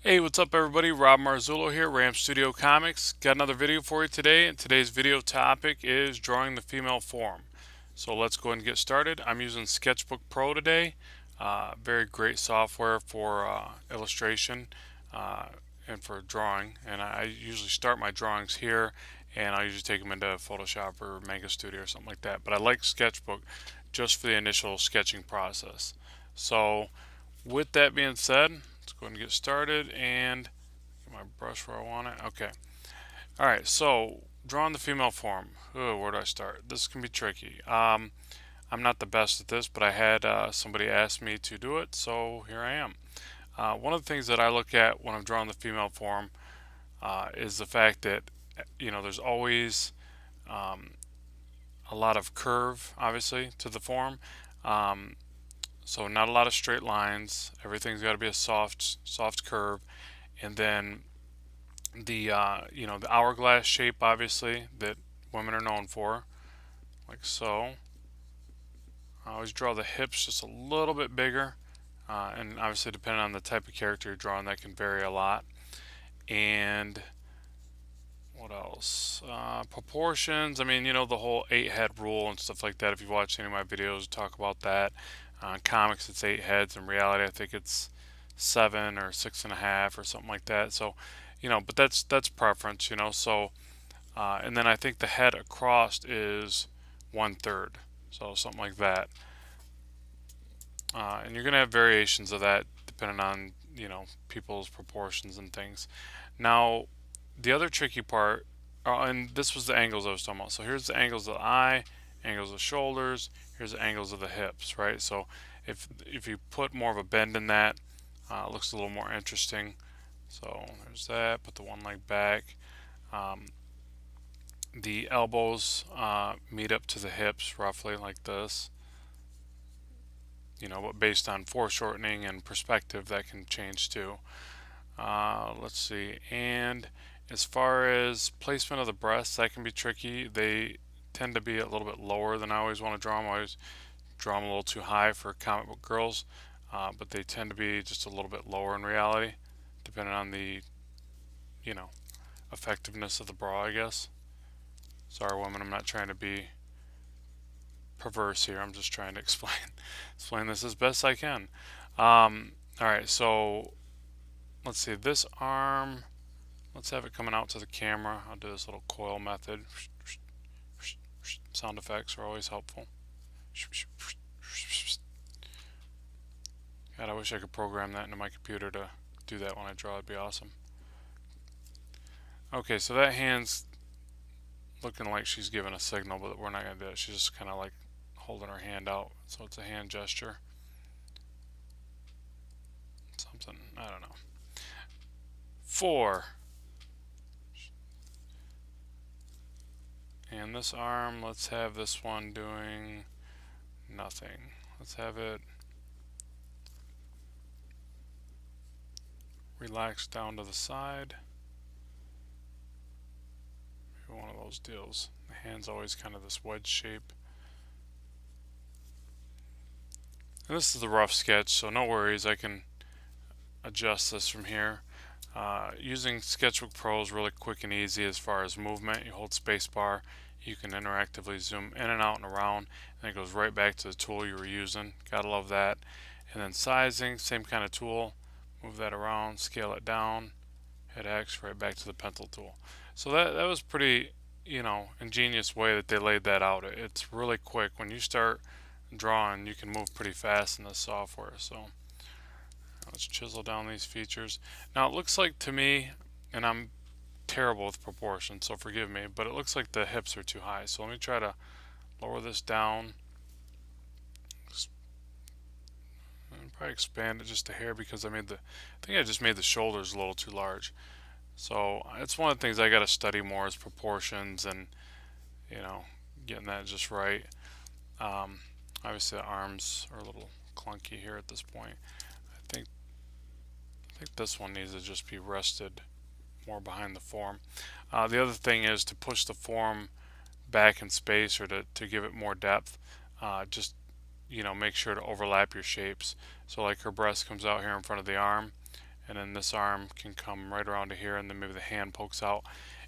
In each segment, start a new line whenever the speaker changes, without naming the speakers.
Hey, what's up everybody? Rob Marzullo here, Ram Studio Comics. Got another video for you today, and today's video topic is drawing the female form. So let's go ahead and get started. I'm using Sketchbook Pro today. Very great software for illustration uh, and for drawing. And I usually start my drawings here, and I usually take them into Photoshop or Manga Studio or something like that. But I like Sketchbook just for the initial sketching process. So with that being said, let's go ahead and get started and get my brush where I want it. Okay. Alright, so drawing the female form. Ooh, where do I start? This can be tricky. I'm not the best at this, but I had somebody ask me to do it, so here I am. One of the things that I look at when I'm drawing the female form is the fact that, there's always um, a lot of curve, obviously, to the form. Um, So not a lot of straight lines. Everything's got to be a soft curve, and then the hourglass shape, obviously, that women are known for, like so. I always draw the hips just a little bit bigger, and obviously depending on the type of character you're drawing, that can vary a lot. And what else? Proportions. I mean, the whole 8 head rule and stuff like that. If you've watched any of my videos, I talk about that. Comics, it's 8 heads. In reality, I think it's 7 or 6.5 or something like that. So, but that's preference. So, and then I think the head across is 1/3. So something like that. And you're gonna have variations of that depending on people's proportions and things. Now, the other tricky part, and this was the angles I was talking about. So here's the angles of the eye, angles of the shoulders, here's the angles of the hips, right? So if you put more of a bend in that, it looks a little more interesting. So there's that. Put the one leg back. Um, the elbows meet up to the hips roughly like this. But based on foreshortening and perspective, that can change too. Let's see. And as far as placement of the breasts, that can be tricky. They tend to be a little bit lower than I always want to draw them. I always draw them a little too high for comic book girls, but they tend to be just a little bit lower in reality, depending on the, you know, effectiveness of the bra, I guess. Sorry, women, I'm not trying to be perverse here. I'm just trying to explain this as best I can. All right, so let's see. This arm, let's have it coming out to the camera. I'll do this little coil method. Sound effects are always helpful. God, I wish I could program that into my computer to do that when I draw. It'd be awesome. Okay, so that hand's looking like she's giving a signal, but we're not going to do it. She's just kind of like holding her hand out, so it's a hand gesture. Something, I don't know. 4. And this arm, let's have this one doing nothing. Let's have it relax down to the side. Maybe one of those deals. The hand's always kind of this wedge shape. And this is the rough sketch, so no worries, I can adjust this from here. Using Sketchbook Pro is really quick and easy as far as movement. You hold spacebar, you can interactively zoom in and out and around, and it goes right back to the tool you were using. Gotta love that. And then sizing, same kind of tool. Move that around, scale it down, hit X, right back to the pencil tool. So that was pretty, ingenious way that they laid that out. It's really quick. When you start drawing, you can move pretty fast in this software. So let's chisel down these features. Now it looks like to me, and I'm terrible with proportions, so forgive me, but it looks like the hips are too high. So let me try to lower this down. Probably expand it just a hair because I think I just made the shoulders a little too large. So it's one of the things I got to study more is proportions and getting that just right. Obviously the arms are a little clunky here at this point. I think this one needs to just be rested more behind the form. The other thing is to push the form back in space or to give it more depth. Just make sure to overlap your shapes. So like her breast comes out here in front of the arm, and then this arm can come right around to here, and then maybe the hand pokes out.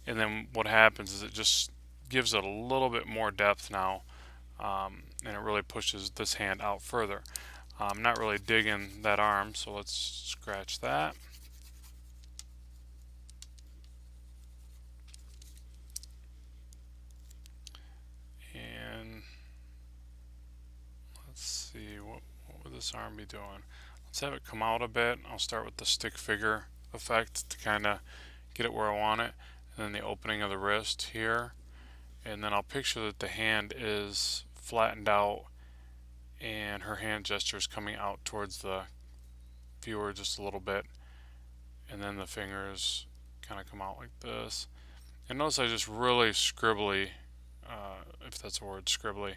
And then what happens is it just gives it a little bit more depth now, and it really pushes this hand out further. I'm not really digging that arm, so let's scratch that. And let's see, what would this arm be doing? Let's have it come out a bit. I'll start with the stick figure effect to kind of get it where I want it, and then the opening of the wrist here, and then I'll picture that the hand is flattened out and her hand gesture is coming out towards the viewer just a little bit, and then the fingers kind of come out like this. And notice I just really scribbly, if that's a word, scribbly,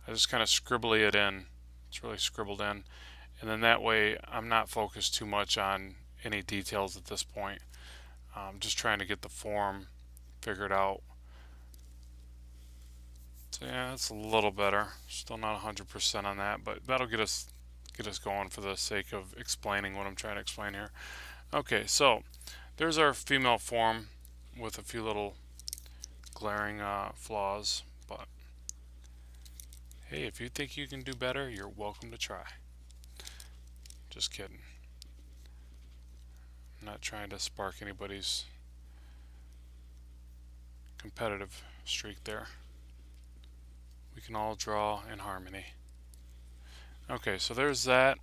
I just kind of scribbly it in. It's really scribbled in, and then that way I'm not focused too much on any details at this point. I'm just trying to get the form figured out. So yeah, it's a little better. Still not 100% on that, but that'll get us going for the sake of explaining what I'm trying to explain here. Okay, so there's our female form with a few little glaring flaws, but hey, if you think you can do better, you're welcome to try. Just kidding. I'm not trying to spark anybody's competitive streak there. We can all draw in harmony. Okay, so there's that.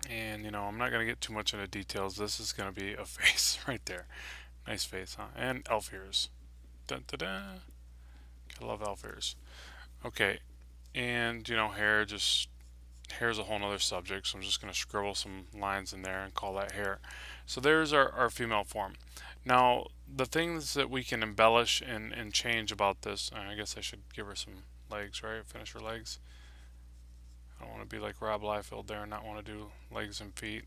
And you know, I'm not going to get too much into details. This is going to be a face right there. Nice face, huh? And elf ears. Dun, dun, dun. I love elf ears. Okay, and you know, hair's a whole nother subject, so I'm just going to scribble some lines in there and call that hair. So there's our female form. Now, the things that we can embellish and change about this, I guess I should give her some legs, right? Finish her legs. I don't want to be like Rob Liefeld there and not want to do legs and feet.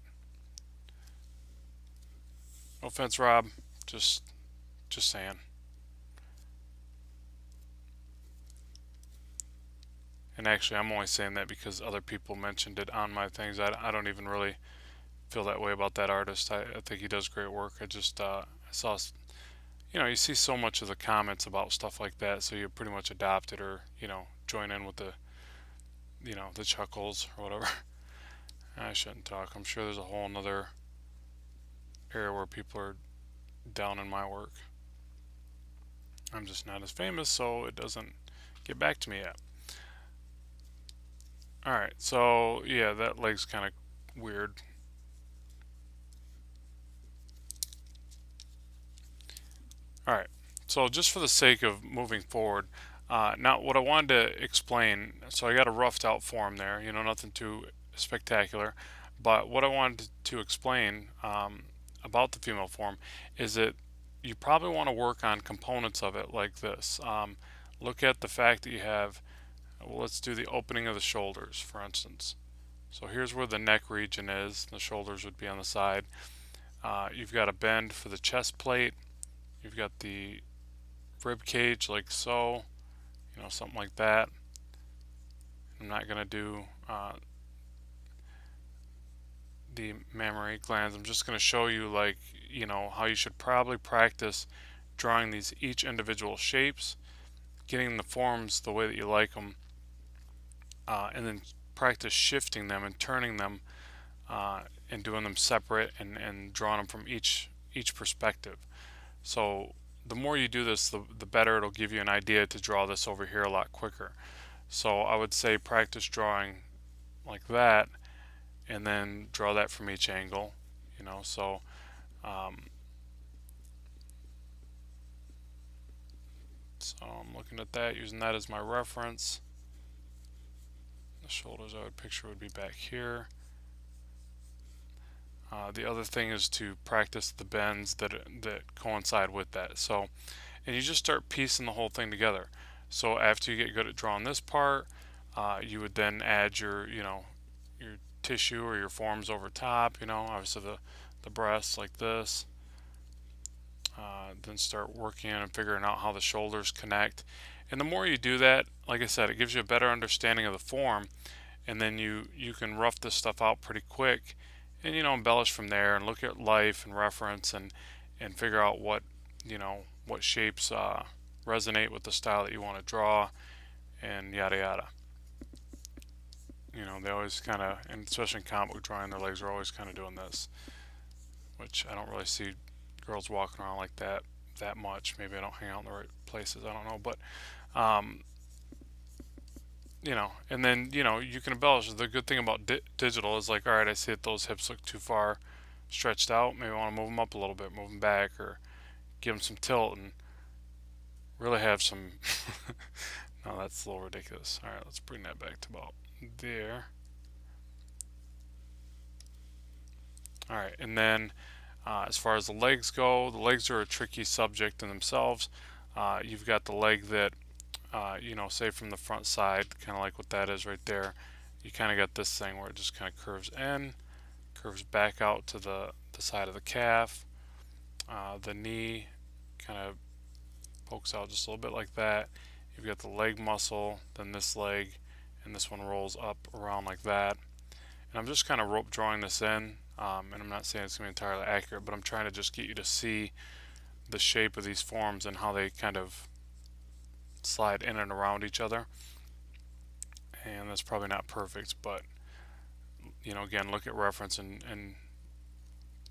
No offense, Rob. Just saying. And actually, I'm only saying that because other people mentioned it on my things. I don't even really feel that way about that artist. I think he does great work. I saw, you know, you see so much of the comments about stuff like that, so you pretty much adopt it or, you know, join in with the, you know, the chuckles or whatever. I shouldn't talk. I'm sure there's a whole nother area where people are down in my work. I'm just not as famous, so it doesn't get back to me yet. Alright, so yeah, that leg's kind of weird. Alright, so just for the sake of moving forward, now what I wanted to explain, so I got a roughed out form there, you know, nothing too spectacular, but what I wanted to explain about the female form is that you probably want to work on components of it like this. Look at the fact that you have, well, let's do the opening of the shoulders, for instance. So here's where the neck region is. The shoulders would be on the side. You've got a bend for the chest plate. You've got the rib cage like so, you know, something like that. I'm not going to do the mammary glands. I'm just going to show you, like, you know, how you should probably practice drawing these each individual shapes, getting the forms the way that you like them, and then practice shifting them and turning them and doing them separate and drawing them from each perspective. So the more you do this, the better it'll give you an idea to draw this over here a lot quicker. So I would say practice drawing like that and then draw that from each angle, you know. So so I'm looking at that, using that as my reference. The shoulders I would picture would be back here. The other thing is to practice the bends that coincide with that. So, and you just start piecing the whole thing together. So after you get good at drawing this part, you would then add your, you know, your tissue or your forms over top. You know, obviously the breasts like this. Then start working in and figuring out how the shoulders connect. And the more you do that, like I said, it gives you a better understanding of the form, and then you can rough this stuff out pretty quick and embellish from there and look at life and reference and figure out what what shapes resonate with the style that you want to draw, and yada yada. They always kind of, and especially in comic book drawing, their legs are always kind of doing this, which I don't really see girls walking around like that much. Maybe I don't hang out in the right places. I don't know, but um, and then you can embellish. The good thing about digital is like, all right, I see that those hips look too far stretched out. Maybe I want to move them up a little bit, move them back, or give them some tilt and really have some. No, that's a little ridiculous. All right, let's bring that back to about there. All right, and then as far as the legs go, the legs are a tricky subject in themselves. You've got the leg that, say from the front side, kind of like what that is right there. You kind of got this thing where it just kind of curves in, curves back out to the side of the calf. The knee kind of pokes out just a little bit like that. You've got the leg muscle, then this leg, and this one rolls up around like that. And I'm just kind of rope drawing this in, and I'm not saying it's going to be entirely accurate, but I'm trying to just get you to see the shape of these forms and how they kind of slide in and around each other. And that's probably not perfect, but again, look at reference and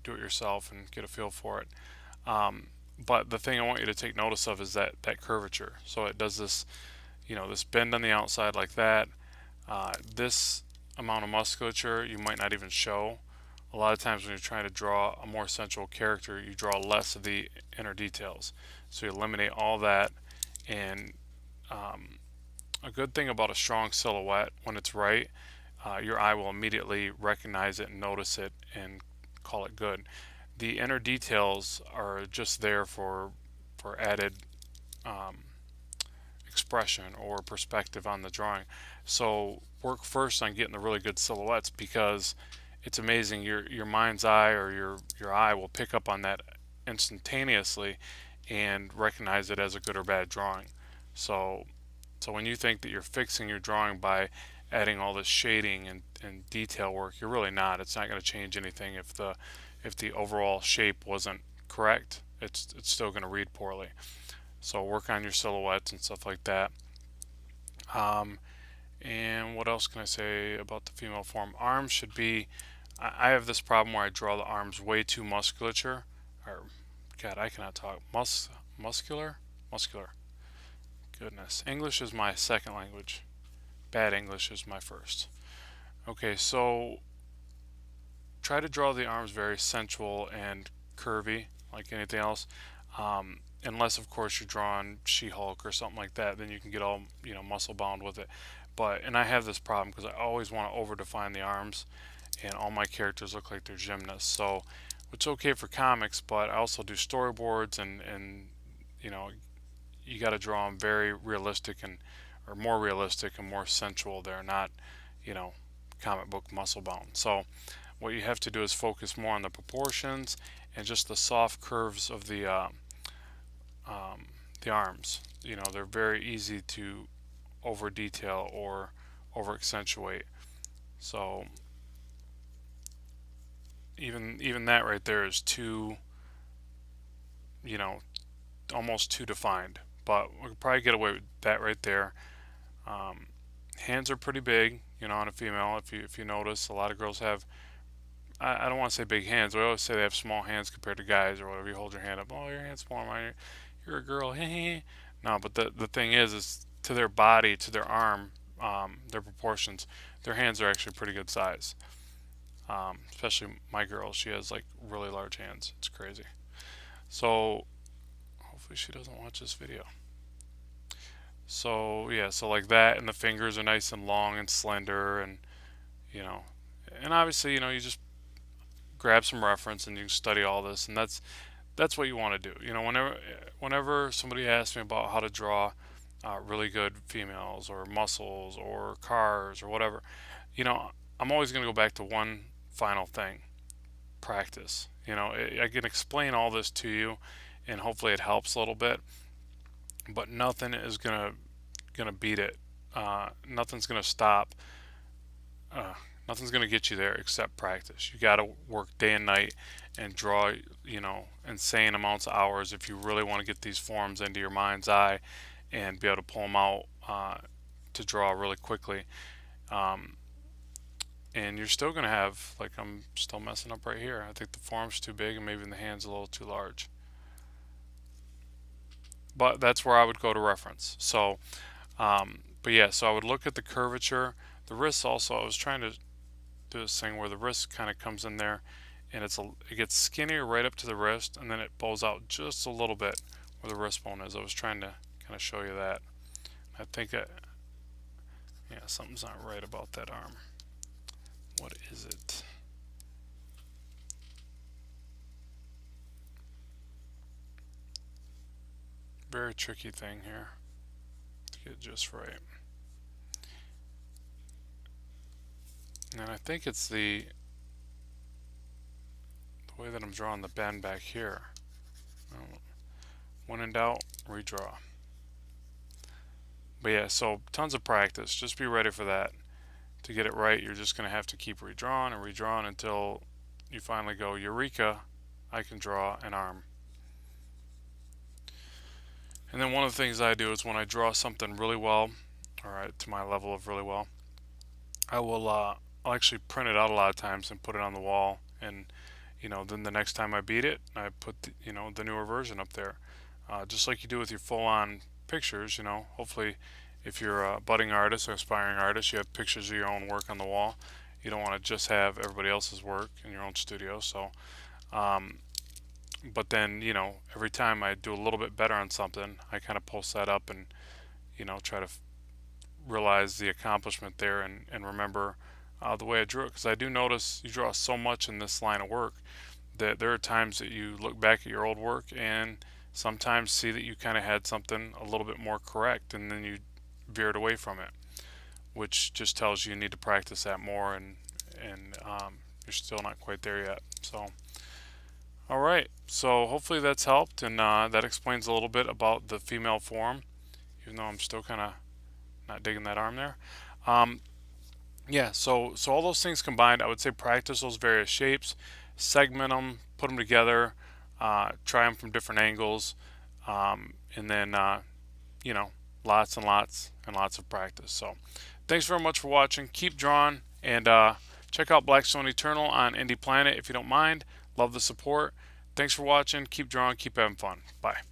do it yourself and get a feel for it. But the thing I want you to take notice of is that curvature. So it does this, this bend on the outside like that. This amount of musculature you might not even show. A lot of times when you're trying to draw a more sensual character, you draw less of the inner details. So you eliminate all that. And a good thing about a strong silhouette, when it's right, your eye will immediately recognize it and notice it and call it good. The inner details are just there for added expression or perspective on the drawing. So work first on getting the really good silhouettes, because it's amazing, your mind's eye or your eye will pick up on that instantaneously and recognize it as a good or bad drawing. So when you think that you're fixing your drawing by adding all this shading and detail work, you're really not. It's not going to change anything if the overall shape wasn't correct. It's still going to read poorly. So work on your silhouettes and stuff like that. And what else can I say about the female form? Arms should be, I have this problem where I draw the arms way too musculature, or God, I cannot talk. Muscular. Goodness, English is my second language. Bad English is my first. Okay, so try to draw the arms very sensual and curvy, like anything else. Unless, of course, you're drawing She-Hulk or something like that, then you can get all muscle bound with it. And I have this problem because I always want to over define the arms, and all my characters look like they're gymnasts. So it's okay for comics, but I also do storyboards, and you got to draw them very realistic or more realistic and more sensual. They're not comic book muscle bound. So what you have to do is focus more on the proportions and just the soft curves of the arms. They're very easy to over detail or over accentuate. So even that right there is too, almost too defined. But we could probably get away with that right there. Hands are pretty big, on a female. If you notice, a lot of girls have, I don't want to say big hands. We always say they have small hands compared to guys or whatever. You hold your hand up, oh, your hand's small, mine. You're a girl. No, but the thing is to their body, to their arm, their proportions, their hands are actually pretty good size. Especially my girl, she has like really large hands. It's crazy. So hopefully she doesn't watch this video. So yeah, so like that, and the fingers are nice and long and slender, and and obviously you just grab some reference and you can study all this, and that's what you want to do. Whenever somebody asks me about how to draw really good females or muscles or cars or whatever, I'm always going to go back to one final thing: practice. I can explain all this to you, and hopefully it helps a little bit, but nothing is gonna beat it. Nothing's gonna stop. Nothing's going to get you there except practice. You got to work day and night and draw, insane amounts of hours if you really want to get these forms into your mind's eye and be able to pull them out to draw really quickly. And you're still going to have, like, I'm still messing up right here. I think the form's too big and maybe the hand's a little too large. But that's where I would go to reference. So, but yeah, so I would look at the curvature. The wrist also, I was trying to do this thing where the wrist kind of comes in there and it gets skinnier right up to the wrist, and then it bows out just a little bit where the wrist bone is. I was trying to kind of show you that. I think yeah, something's not right about that arm. What is it? Very tricky thing here to get just right. And I think it's the way that I'm drawing the bend back here. When in doubt, redraw. But yeah, so tons of practice. Just be ready for that. To get it right, you're just going to have to keep redrawing and redrawing until you finally go, Eureka, I can draw an arm. And then one of the things I do is when I draw something really well, or to my level of really well, I will I'll actually print it out a lot of times and put it on the wall, and then the next time I beat it, I put the newer version up there, just like you do with your full-on pictures. Hopefully if you're a budding artist or aspiring artist, you have pictures of your own work on the wall. You don't want to just have everybody else's work in your own studio. So but then every time I do a little bit better on something, I kind of post that up and try to realize the accomplishment there, and remember the way I drew it, because I do notice you draw so much in this line of work that there are times that you look back at your old work and sometimes see that you kind of had something a little bit more correct, and then you veered away from it, which just tells you need to practice that more, and you're still not quite there yet. So alright, so hopefully that's helped, and that explains a little bit about the female form, even though I'm still kind of not digging that arm there. Yeah, so all those things combined, I would say practice those various shapes, segment them, put them together, try them from different angles, and then lots and lots and lots of practice. So thanks very much for watching. Keep drawing, and check out Blackstone Eternal on Indie Planet if you don't mind. Love the support. Thanks for watching. Keep drawing. Keep having fun. Bye.